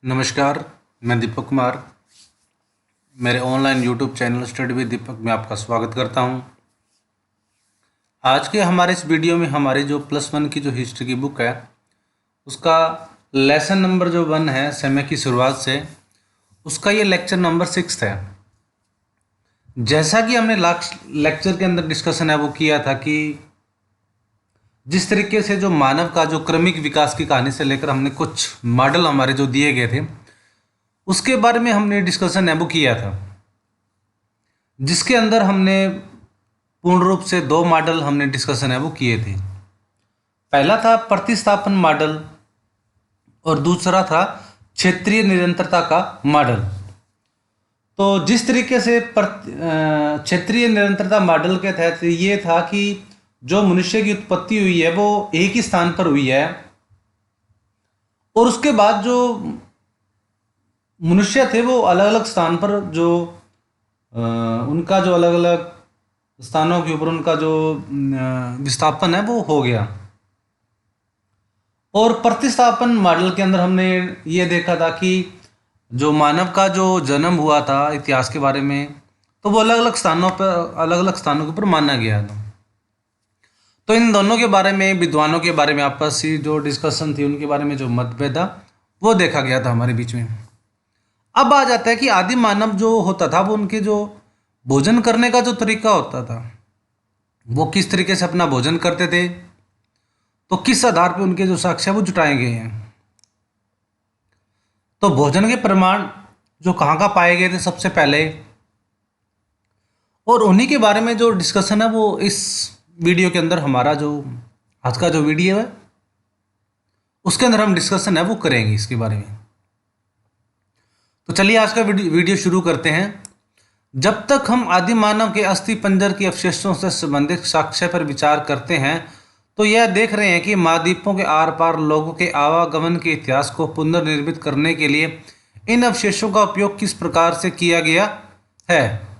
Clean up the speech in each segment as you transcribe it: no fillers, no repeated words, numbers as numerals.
नमस्कार। मैं दीपक कुमार मेरे online YouTube channel study with Deepak में आपका स्वागत करता हूं। आज के हमारे इस वीडियो में हमारी जो +1 की जो हिस्ट्री की बुक है उसका लेसन नंबर जो 1 है समय की शुरुआत से, उसका ये लेक्चर नंबर 6 है। जैसा कि हमने लास्ट लेक्चर के अंदर डिस्कशन है वो किया था कि जिस तरीके से जो मानव का जो क्रमिक विकास की कहानी से लेकर हमने कुछ मॉडल हमारे जो दिए गए थे उसके बारे में हमने डिस्कशन है वो किया था, जिसके अंदर हमने पूर्ण रूप से 2 मॉडल हमने डिस्कशन है वो किए थे। पहला था प्रतिस्थापन मॉडल और दूसरा था क्षेत्रीय निरंतरता का मॉडल। तो जिस तरीके से क्षेत्रीय निरंतरता मॉडल के तहत ये था कि जो मनुष्य की उत्पत्ति हुई है वो एक ही स्थान पर हुई है और उसके बाद जो मनुष्य थे वो अलग अलग स्थान पर जो उनका जो अलग अलग स्थानों के ऊपर उनका जो विस्थापन है वो हो गया। और प्रतिस्थापन मॉडल के अंदर हमने ये देखा था कि जो मानव का जो जन्म हुआ था इतिहास के बारे में, तो वो अलग अलग स्थानों के ऊपर माना गया था। तो इन दोनों के बारे में, विद्वानों के बारे में आपस की जो डिस्कशन थी उनके बारे में जो मतभेद था वो देखा गया था हमारे बीच में। अब आ जाता है कि आदि मानव जो होता था वो उनके जो भोजन करने का जो तरीका होता था वो किस तरीके से अपना भोजन करते थे, तो किस आधार पे उनके जो साक्ष्य वो जुटाए गए हैं। तो भोजन के प्रमाण जो कहाँ कहाँ पाए गए थे सबसे पहले, और उन्हीं के बारे में जो डिस्कशन है वो इस वीडियो के अंदर, हमारा जो आज का जो वीडियो है उसके अंदर हम डिस्कशन है वो करेंगे इसके बारे में। तो चलिए आज का वीडियो शुरू करते हैं। जब तक हम आदि मानव के अस्थि पंजर के अवशेषों से संबंधित साक्ष्य पर विचार करते हैं तो यह देख रहे हैं कि महाद्वीपों के आर पार लोगों के आवागमन के इतिहास को पुनर्निर्मित करने के लिए इन अवशेषों का उपयोग किस प्रकार से किया गया है।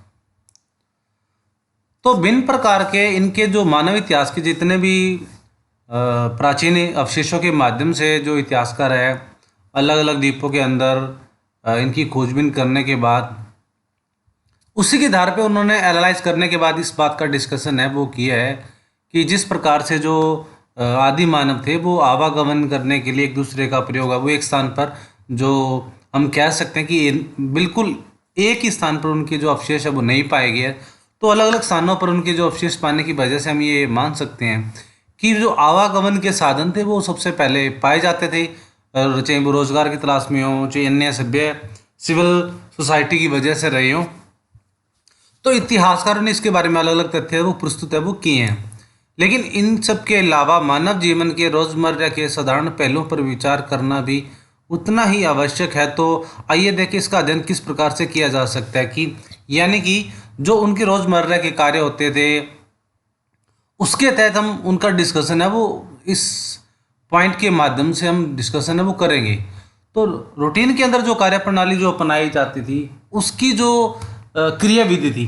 तो भिन्न प्रकार के इनके जो मानव इतिहास के जितने भी प्राचीन अवशेषों के माध्यम से जो इतिहासकार है अलग अलग द्वीपों के अंदर इनकी खोजबीन करने के बाद उसी के आधार पे उन्होंने एनालाइज करने के बाद इस बात का डिस्कशन है वो किया है कि जिस प्रकार से जो आदि मानव थे वो आवागमन करने के लिए एक दूसरे का प्रयोग है वो एक स्थान पर, जो हम कह सकते हैं कि बिल्कुल एक ही स्थान पर उनके जो अवशेष है वो नहीं पाए गए, तो अलग अलग स्थानों पर उनके जो अवशेष पाने की वजह से हम ये मान सकते हैं कि जो आवागमन के साधन थे वो सबसे पहले पाए जाते थे, चाहे वो रोजगार की तलाश में हो, चाहे अन्य सभ्य सिविल सोसाइटी की वजह से रहे हों। तो इतिहासकारों ने इसके बारे में अलग अलग तथ्य वो प्रस्तुत है वो किए हैं। लेकिन इन सब के अलावा मानव जीवन के रोजमर्रा के साधारण पहलुओं पर विचार करना भी उतना ही आवश्यक है। तो आइए देखें इसका अध्ययन किस प्रकार से किया जा सकता है, कि यानी कि जो उनके रोजमर्रा के कार्य होते थे उसके तहत हम उनका डिस्कशन है वो इस पॉइंट के माध्यम से हम डिस्कशन है वो करेंगे। तो रूटीन के अंदर जो कार्य प्रणाली जो अपनाई जाती थी उसकी जो क्रिया विधि थी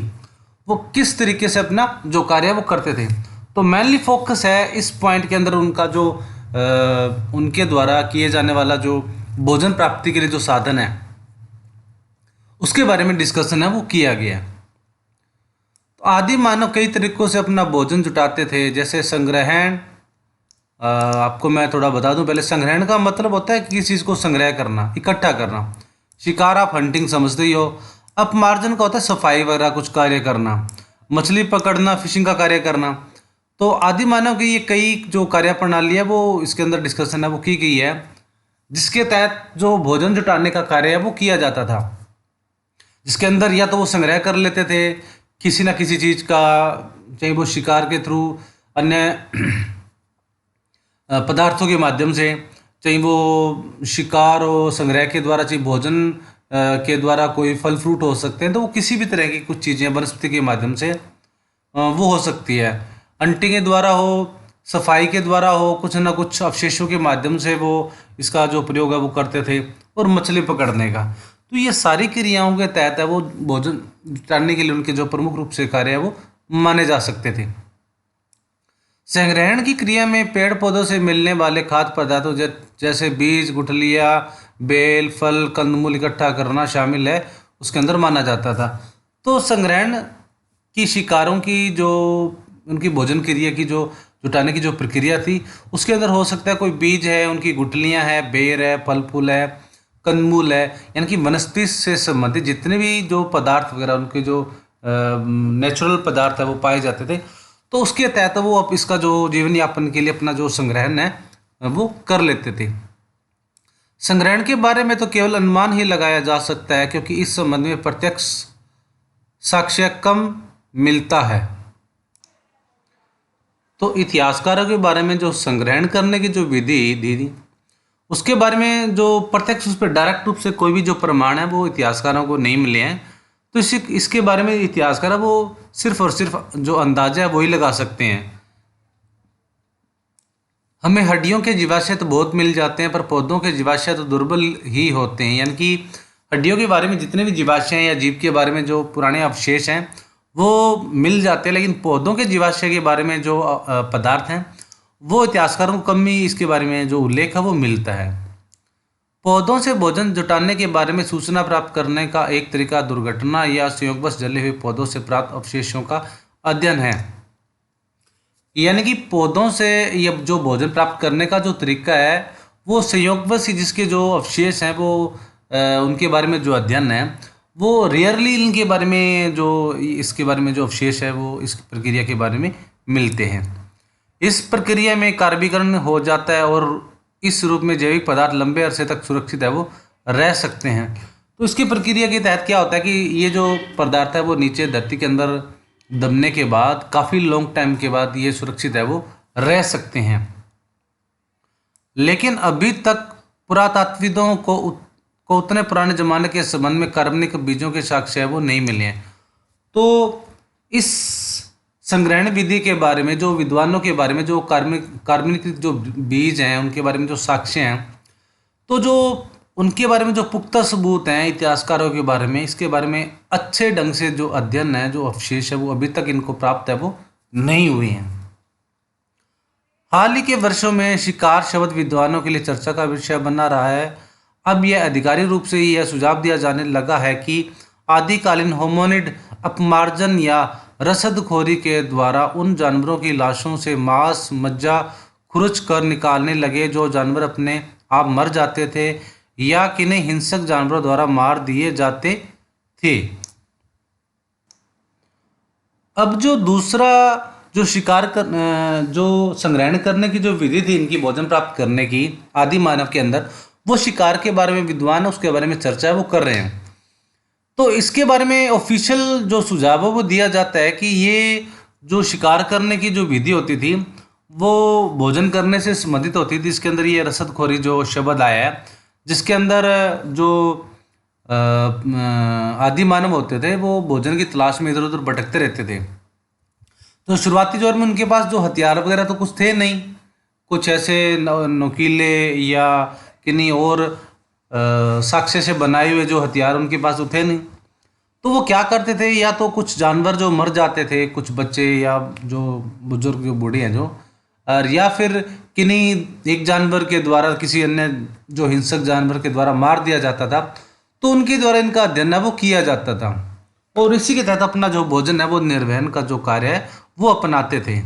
वो किस तरीके से अपना जो कार्य वो करते थे, तो मेनली फोकस है इस पॉइंट के अंदर उनका जो उनके द्वारा किए जाने वाला जो भोजन प्राप्ति के लिए जो साधन है उसके बारे में डिस्कशन है वो किया गया। तो आदि मानव कई तरीकों से अपना भोजन जुटाते थे, जैसे संग्रहण। आपको मैं थोड़ा बता दूं पहले, संग्रहण का मतलब होता है कि किसी चीज़ को संग्रह करना, इकट्ठा करना। शिकार आप हंटिंग समझते ही हो। अपमार्जन का होता है सफाई वगैरह कुछ कार्य करना। मछली पकड़ना, फिशिंग का कार्य करना। तो आदि मानव की ये कई जो कार्य प्रणाली है वो इसके अंदर डिस्कशन है वो की गई है, जिसके तहत जो भोजन जुटाने का कार्य है वो किया जाता था, जिसके अंदर या तो वो संग्रह कर लेते थे किसी ना किसी चीज़ का, चाहे वो शिकार के थ्रू, अन्य पदार्थों के माध्यम से, चाहे वो शिकार और संग्रह के द्वारा, चाहे भोजन के द्वारा कोई फल फ्रूट हो सकते हैं, तो वो किसी भी तरह की कुछ चीज़ें वनस्पति के माध्यम से वो हो सकती है। हंटिंग के द्वारा हो, सफाई के द्वारा हो, कुछ ना कुछ अवशेषों के माध्यम से वो इसका जो प्रयोग है वो करते थे, और मछली पकड़ने का। तो ये सारी क्रियाओं के तहत है वो भोजन जुटाने के लिए उनके जो प्रमुख रूप से कार्य है वो माने जा सकते थे। संग्रहण की क्रिया में पेड़ पौधों से मिलने वाले खाद्य पदार्थों जैसे बीज, गुठलियाँ, बेल, फल, कंदमूल इकट्ठा करना शामिल है उसके अंदर माना जाता था। तो संग्रहण की शिकारों की जो उनकी भोजन क्रिया की जो जुटाने की जो प्रक्रिया थी, उसके अंदर हो सकता है कोई बीज है, उनकी गुठलियाँ हैं, बेर है, फल फूल है, कंदमूल है, यानी कि वनस्पति से संबंधित जितने भी जो पदार्थ वगैरह उनके जो नेचुरल पदार्थ है वो पाए जाते थे। तो उसके तहत वो अब इसका जो जीवन यापन के लिए अपना जो संग्रहण है वो कर लेते थे। संग्रहण के बारे में तो केवल अनुमान ही लगाया जा सकता है, क्योंकि इस संबंध में प्रत्यक्ष साक्ष्य कम मिलता है। तो इतिहासकारों के बारे में जो संग्रहण करने की जो विधि थी, उसके बारे में जो प्रत्यक्ष उस पर डायरेक्ट रूप से कोई भी जो प्रमाण है वो इतिहासकारों को नहीं मिले हैं। तो इसके बारे में इतिहासकार वो सिर्फ और सिर्फ जो अंदाजा है वही लगा सकते हैं। हमें हड्डियों के जीवाश्य तो बहुत मिल जाते हैं, पर पौधों के जीवाश्य तो दुर्बल ही होते हैं। यानी कि हड्डियों के बारे में जितने भी जीवाश्य हैं या जीव के बारे में जो पुराने अवशेष हैं वो मिल जाते हैं, लेकिन पौधों के जीवाश्य के बारे में जो पदार्थ हैं वो इतिहासकारों को कम ही इसके बारे में जो उल्लेख है वो मिलता है। पौधों से भोजन जुटाने के बारे में सूचना प्राप्त करने का एक तरीका दुर्घटना या संयोगवश जले हुए पौधों से प्राप्त अवशेषों का अध्ययन है। यानी कि पौधों से ये जो भोजन प्राप्त करने का जो तरीका है वो संयोगवश ही जिसके जो अवशेष हैं वो उनके बारे में जो अध्ययन है वो रेयरली इनके बारे में जो इसके बारे में जो अवशेष है वो इस प्रक्रिया के बारे में मिलते हैं। इस प्रक्रिया में कार्बीकरण हो जाता है और इस रूप में जैविक पदार्थ लंबे अरसे तक सुरक्षित है वो रह सकते हैं। तो इसकी प्रक्रिया के तहत क्या होता है कि ये जो पदार्थ है वो नीचे धरती के अंदर दबने के बाद काफ़ी लॉन्ग टाइम के बाद ये सुरक्षित है वो रह सकते हैं। लेकिन अभी तक पुरातात्विदों को उतने पुराने ज़माने के संबंध में कार्बनिक बीजों के साक्ष्य है वो नहीं मिले हैं। तो इस संग्रहण विधि के बारे में जो विद्वानों के बारे में जो कार्बनिक जो बीज हैं उनके बारे में जो साक्ष्य हैं, तो जो उनके बारे में जो पुख्ता सबूत हैं इतिहासकारों के बारे में, इसके बारे में अच्छे ढंग से जो अध्ययन है जो अवशेष है वो अभी तक इनको प्राप्त है वो नहीं हुए हैं। हाल ही के वर्षों में शिकार शब्द विद्वानों के लिए चर्चा का विषय बना रहा है। अब यह आधिकारिक रूप से यह सुझाव दिया जाने लगा है कि आदिकालीन होमोनिड अपमार्जन या रसदखोरी के द्वारा उन जानवरों की लाशों से मांस मज्जा खुरच कर निकालने लगे जो जानवर अपने आप मर जाते थे या किन्हीं हिंसक जानवरों द्वारा मार दिए जाते थे। अब जो दूसरा जो जो संग्रहण करने की जो विधि थी इनकी भोजन प्राप्त करने की आदि मानव के अंदर, वो शिकार के बारे में विद्वान है उसके बारे में चर्चा है वो कर रहे हैं। तो इसके बारे में ऑफिशियल जो सुझाव है वो दिया जाता है कि ये जो शिकार करने की जो विधि होती थी वो भोजन करने से संबंधित होती थी। इसके अंदर ये रसदखोरी जो शब्द आया है, जिसके अंदर जो आदि मानव होते थे वो भोजन की तलाश में इधर उधर भटकते रहते थे। तो शुरुआती दौर में उनके पास जो हथियार वगैरह तो कुछ थे नहीं, कुछ ऐसे नुकीले या किन्हीं और साक्ष्य से बनाए हुए जो हथियार उनके पास थे नहीं। तो वो क्या करते थे, या तो कुछ जानवर जो मर जाते थे, कुछ बच्चे या जो बुजुर्ग जो बूढ़े हैं जो, और या फिर किन्हीं एक जानवर के द्वारा किसी अन्य जो हिंसक जानवर के द्वारा मार दिया जाता था, तो उनके द्वारा इनका अध्ययन है वो किया जाता था और इसी के तहत अपना जो भोजन है वो निर्वहन का जो कार्य है वो अपनाते थे।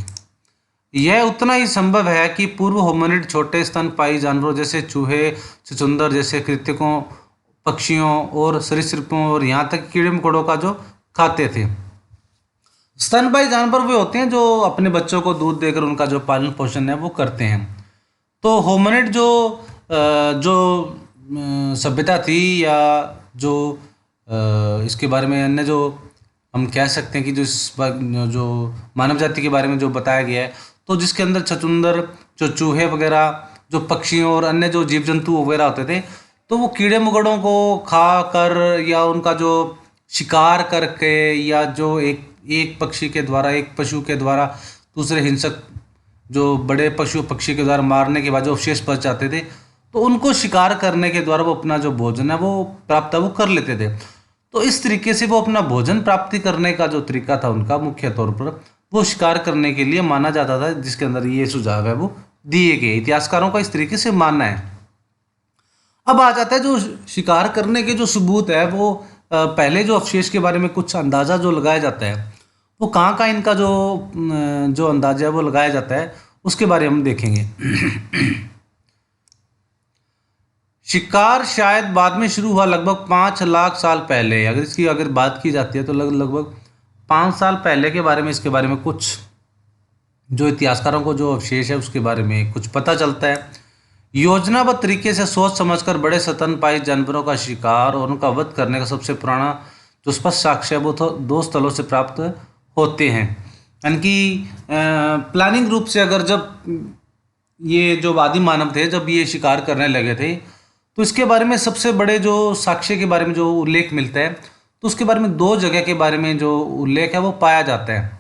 यह उतना ही संभव है कि पूर्व होमिनिड छोटे स्तनपायी जानवरों जैसे चूहे, चुचुंदर जैसे कृंतकों, पक्षियों और सरीसृपों और यहाँ तक कीड़े मकोड़ों का जो खाते थे। स्तनपायी जानवर वे होते हैं जो अपने बच्चों को दूध देकर उनका जो पालन पोषण है वो करते हैं। तो होमिनिड जो सभ्यता थी या जो इसके बारे में अन्य जो हम कह सकते हैं कि जो मानव जाति के बारे में जो बताया गया है, तो जिसके अंदर छछूंदर जो चूहे वगैरह जो पक्षियों और अन्य जो जीव जंतु वगैरह होते थे, तो वो कीड़े मकोड़ों को खा कर या उनका जो शिकार करके या जो एक पक्षी के द्वारा, एक पशु के द्वारा दूसरे हिंसक जो बड़े पशु पक्षी के द्वारा मारने के बाद जो अवशेष बच जाते थे, तो उनको शिकार करने के द्वारा वो अपना जो भोजन है वो प्राप्त वो कर लेते थे। तो इस तरीके से वो अपना भोजन प्राप्ति करने का जो तरीका था उनका मुख्य तौर पर वो शिकार करने के लिए माना जाता था, जिसके अंदर ये सुझाव है वो दिए गए। इतिहासकारों का इस तरीके से मानना है। अब आ जाता है जो शिकार करने के जो सबूत है वो पहले जो अवशेष के बारे में कुछ अंदाज़ा जो लगाया जाता है वो कहाँ इनका जो अंदाज़ा है वो लगाया जाता है उसके बारे में हम देखेंगे। शिकार शायद बाद में शुरू हुआ लगभग 5 लाख साल पहले। अगर बात की जाती है तो लगभग 5 साल पहले के बारे में इसके बारे में कुछ जो इतिहासकारों को जो अवशेष है उसके बारे में कुछ पता चलता है। योजनाबद्ध तरीके से सोच समझकर बड़े स्तनपायी जानवरों का शिकार और उनका वध करने का सबसे पुराना जो स्पष्ट साक्ष्य है वो तो 2 स्थलों से प्राप्त होते हैं। यानी कि प्लानिंग रूप से अगर जब ये जो आदिम मानव थे जब ये शिकार करने लगे थे तो इसके बारे में सबसे बड़े जो साक्ष्य के बारे में जो उल्लेख मिलता है तो उसके बारे में 2 जगह के बारे में जो उल्लेख है वो पाया जाता है।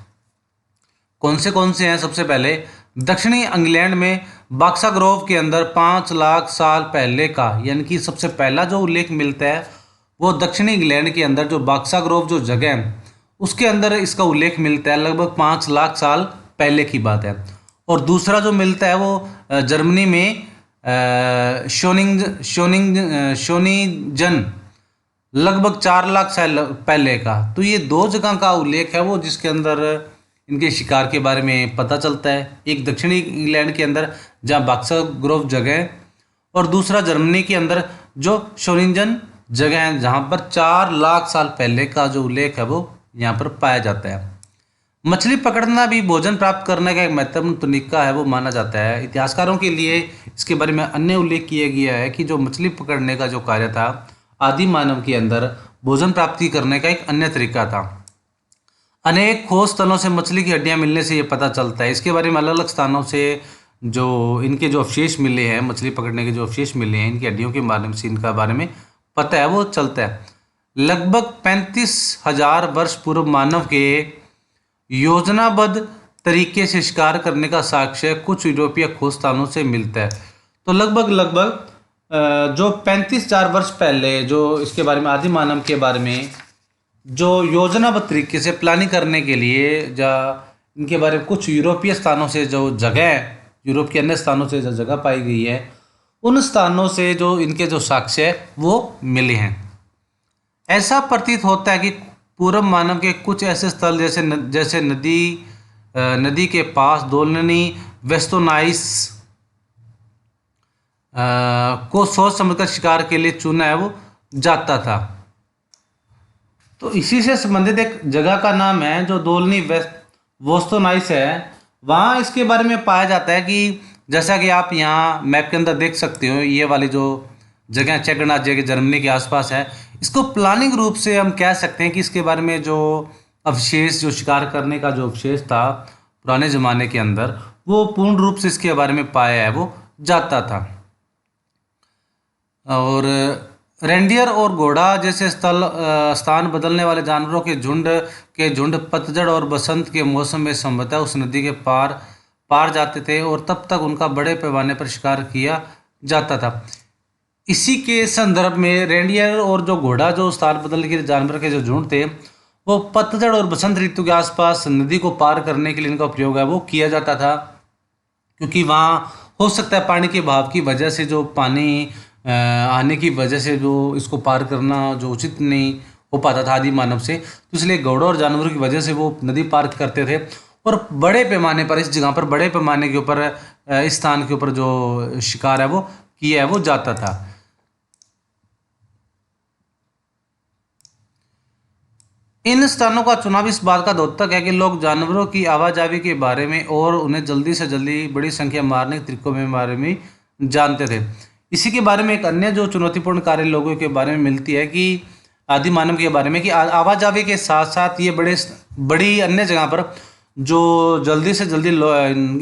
कौन से हैं? सबसे पहले दक्षिणी इंग्लैंड में बक्सा ग्रोव के अंदर 5 लाख साल पहले का, यानी कि सबसे पहला जो उल्लेख मिलता है वो दक्षिणी इंग्लैंड के अंदर जो बक्सा ग्रोव जो जगह है उसके अंदर इसका उल्लेख मिलता है, लगभग 5 लाख साल पहले की बात है। और दूसरा जो मिलता है वो जर्मनी में शोनिंजन लगभग 4 लाख साल पहले का। तो ये 2 जगह का उल्लेख है वो जिसके अंदर इनके शिकार के बारे में पता चलता है। एक दक्षिणी इंग्लैंड के अंदर जहाँ बक्सा ग्रोव जगह है और दूसरा जर्मनी के अंदर जो शोनिंजन जगह है जहाँ पर 4 लाख साल पहले का जो उल्लेख है वो यहाँ पर पाया जाता है। मछली पकड़ना भी भोजन प्राप्त करने का एक महत्वपूर्ण तरीका है वो माना जाता है। इतिहासकारों के लिए इसके बारे में अन्य उल्लेख किया गया है कि जो मछली पकड़ने का जो कार्य था आदि मानव के अंदर भोजन प्राप्ति करने का एक अन्य तरीका था। अनेक खोज स्थलों से मछली की हड्डियां मिलने से ये पता चलता है। इसके बारे में अलग अलग स्थानों से जो इनके जो अवशेष मिले हैं, मछली पकड़ने के जो अवशेष मिले हैं, इनकी हड्डियों के माध्यम से इनका बारे में पता है वो चलता है। लगभग 35,000 वर्ष पूर्व मानव के योजनाबद्ध तरीके से शिकार करने का साक्ष्य कुछ यूरोपीय खोज स्थानों से मिलता है। तो लगभग जो 35,000 वर्ष पहले जो इसके बारे में आदि मानव के बारे में जो योजनाबद्ध तरीके से प्लानिंग करने के लिए इनके बारे में कुछ यूरोपीय स्थानों से जो जगह है, यूरोप के अन्य स्थानों से जो जगह पाई गई है उन स्थानों से जो इनके जो साक्ष्य है वो मिले हैं। ऐसा प्रतीत होता है कि पूर्व मानव के कुछ ऐसे स्थल जैसे नदी के पास दोलनी वेस्टोनाइस को सोच समझकर शिकार के लिए चुना है वो जाता था। तो इसी से संबंधित एक जगह का नाम है जो दोलनी वेस्टोनाइस है। वहाँ इसके बारे में पाया जाता है कि जैसा कि आप यहाँ मैप के अंदर देख सकते हो, ये वाली जो जगह चेकनाथ जगह जर्मनी के आसपास है, इसको प्लानिंग रूप से हम कह सकते हैं कि इसके बारे में जो अवशेष जो शिकार करने का जो अवशेष था पुराने ज़माने के अंदर वो पूर्ण रूप से इसके बारे में पाया है वो जाता था। और रेंडियर और घोड़ा जैसे स्थान बदलने वाले जानवरों के झुंड पतझड़ और बसंत के मौसम में संभवतः उस नदी के पार जाते थे और तब तक उनका बड़े पैमाने पर शिकार किया जाता था। इसी के संदर्भ में रेंडियर और जो घोड़ा जो स्थान बदलने के जानवर के जो झुंड थे वो पतझड़ और बसंत ऋतु के आसपास नदी को पार करने के लिए इनका प्रयोग है वो किया जाता था, क्योंकि वहाँ हो सकता है पानी के बहाव की वजह से जो पानी आने की वजह से जो इसको पार करना जो उचित नहीं हो पाता था आदि मानव से, तो इसलिए घोड़ों और जानवरों की वजह से वो नदी पार करते थे और बड़े पैमाने पर इस जगह पर बड़े पैमाने के ऊपर इस स्थान के ऊपर जो शिकार है वो किया है वो जाता था। इन स्थानों का चुनाव इस बात का द्योतक है कि लोग जानवरों की आवाजाही के बारे में और उन्हें जल्दी से जल्दी बड़ी संख्या मारने के तरीकों के बारे में जानते थे। इसी के बारे में एक अन्य जो चुनौतीपूर्ण कार्य लोगों के बारे में मिलती है कि आदि मानव के बारे में कि आवाजाही के साथ साथ ये बड़ी अन्य जगह पर जो जल्दी से जल्दी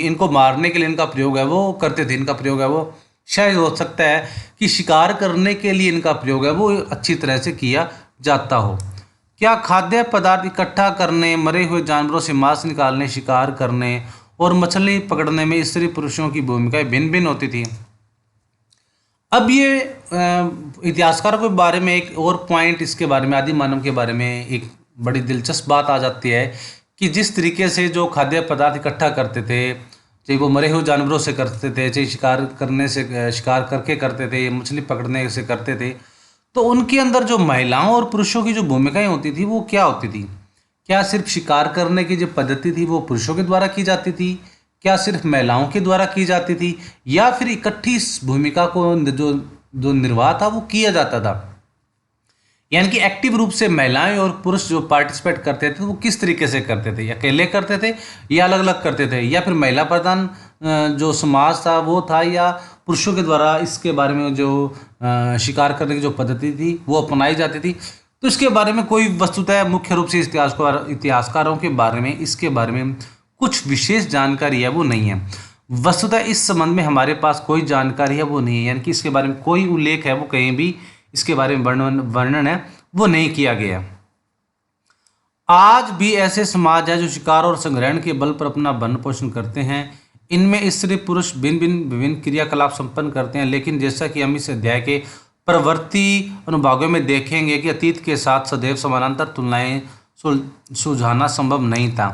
इनको मारने के लिए इनका प्रयोग है वो करते थे। इनका प्रयोग है वो शायद हो सकता है कि शिकार करने के लिए इनका प्रयोग है वो अच्छी तरह से किया जाता हो। क्या खाद्य पदार्थ इकट्ठा करने, मरे हुए जानवरों से मांस निकालने, शिकार करने और मछली पकड़ने में स्त्री पुरुषों की भूमिकाएं भिन्न भिन्न होती थी। अब ये इतिहासकारों के बारे में एक और पॉइंट इसके बारे में आदि मानव के बारे में एक बड़ी दिलचस्प बात आ जाती है कि जिस तरीके से जो खाद्य पदार्थ इकट्ठा करते थे, चाहे वो मरे हुए जानवरों से करते थे, चाहे शिकार करके करते थे, मछली पकड़ने से करते थे। तो उनके अंदर जो महिलाओं और पुरुषों की जो भूमिकाएं होती थी वो क्या होती थी? क्या सिर्फ शिकार करने की जो पद्धति थी वो पुरुषों के द्वारा की जाती थी? क्या सिर्फ महिलाओं के द्वारा की जाती थी, या फिर इकट्ठी इस भूमिका को जो जो निर्वाह था वो किया जाता था? यानी कि एक्टिव रूप से महिलाएं और पुरुष जो पार्टिसिपेट करते थे वो किस तरीके से करते थे? या अकेले करते थे, या अलग अलग करते थे, या फिर महिला प्रधान जो समाज था वो था, या पुरुषों के द्वारा इसके बारे में जो शिकार करने की जो पद्धति थी वो अपनाई जाती थी? तो इसके बारे में कोई वस्तुतः मुख्य रूप से इतिहासकारों के बारे में इसके बारे में कुछ विशेष जानकारी है वो नहीं है। वस्तुतः इस संबंध में हमारे पास कोई जानकारी है वो नहीं है, यानी कि इसके बारे में कोई उल्लेख है वो कहीं भी इसके बारे में वर्णन है वो नहीं किया गया। आज भी ऐसे समाज है जो शिकार और संग्रहण के बल पर अपना भरण पोषण करते हैं। इनमें स्त्री पुरुष विभिन्न क्रियाकलाप संपन्न करते हैं, लेकिन जैसा कि हम इस अध्याय के प्रवृत्ति अनुभागों में देखेंगे कि अतीत के साथ सदैव समानांतर तुलनाएं सुलझाना संभव नहीं था।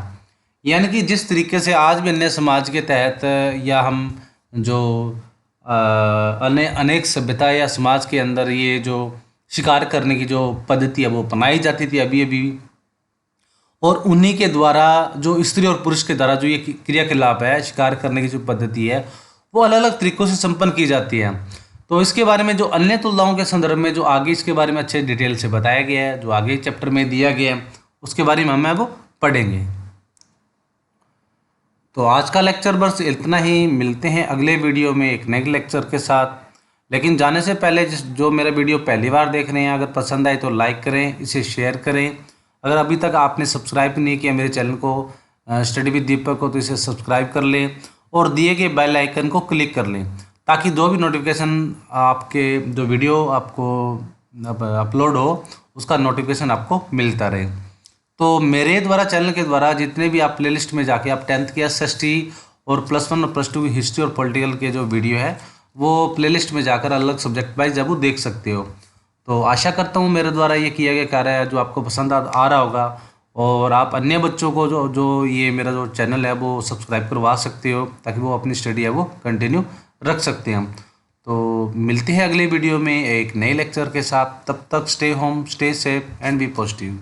यानी कि जिस तरीके से आज भी अन्य समाज के तहत या हम जो अनेक सभ्यता या समाज के अंदर ये जो शिकार करने की जो पद्धति है वो अपनाई जाती थी अभी अभी, और उन्हीं के द्वारा जो स्त्री और पुरुष के द्वारा जो ये क्रियाकलाप है शिकार करने की जो पद्धति है वो अलग अलग तरीक़ों से संपन्न की जाती है। तो इसके बारे में जो अन्य तुलनाओं के संदर्भ में जो आगे इसके बारे में अच्छे डिटेल से बताया गया है, जो आगे चैप्टर में दिया गया है, उसके बारे में हम वो पढ़ेंगे। तो आज का लेक्चर बस इतना ही। मिलते हैं अगले वीडियो में एक नए लेक्चर के साथ। लेकिन जाने से पहले जो मेरा वीडियो पहली बार देख रहे हैं, अगर पसंद आए तो लाइक करें, इसे शेयर करें। अगर अभी तक आपने सब्सक्राइब नहीं किया मेरे चैनल को स्टडी विद दीपक को, तो इसे सब्सक्राइब कर लें और दिए गए बेल आइकन को क्लिक कर लें, ताकि जो भी नोटिफिकेशन आपके जो वीडियो आपको अपलोड हो उसका नोटिफिकेशन आपको मिलता रहे। तो मेरे द्वारा चैनल के द्वारा जितने भी आप प्लेलिस्ट में जाके आप 10th की SST और +1 और +2 की हिस्ट्री और पॉलिटिकल के जो वीडियो है वो प्लेलिस्ट में जाकर अलग सब्जेक्ट वाइज जब वो देख सकते हो। तो आशा करता हूँ मेरे द्वारा ये किया गया कार्य है जो आपको पसंद आ रहा होगा, और आप अन्य बच्चों को जो ये मेरा जो चैनल है वो सब्सक्राइब करवा सकते हो, ताकि वो अपनी स्टडी है वो कंटिन्यू रख सकते हैं। तो मिलते हैं अगले वीडियो में एक नए लेक्चर के साथ। तब तक stay home, stay safe and be positive.